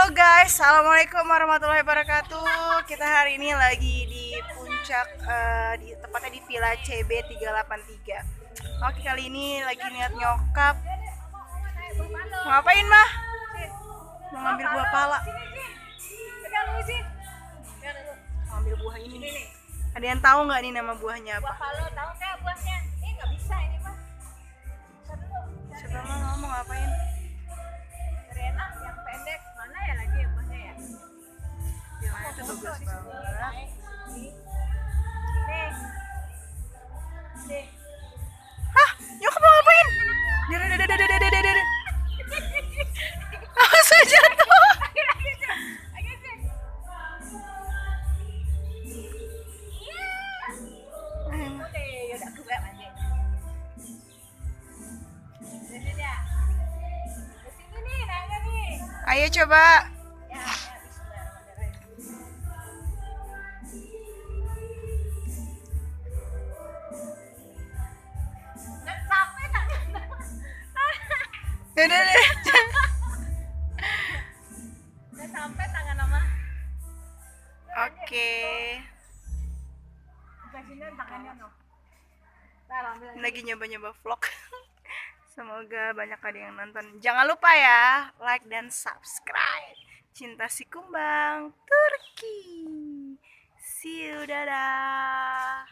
Halo guys, assalamualaikum warahmatullahi wabarakatuh. Kita hari ini lagi di puncak, tepatnya di Villa CB 383. Oke, kali ini lagi niat nyokap. Mau ngapain mah? Mau ngambil buah pala. Mau ngambil buah ini nih. Ada yang tahu nggak nih nama buahnya apa? Buah palo, tahu nggak buahnya? Nggak bisa ini mah. Coba mah mau ngapain? Serena yang pendek mana ya lagi ya buahnya ya? Yang itu bagus banget. Nih, nih. Hah, nyokap mau ngapain? Dede. Langsung jatuh. Ayo coba. Dede. Udah sampai tangan nama. Oke. Kasihin tangannya no. Lagi nyoba-nyoba vlog. Semoga banyak ada yang nonton. Jangan lupa ya, like dan subscribe. Cinta si Kumbang, Turki. See you, dadah.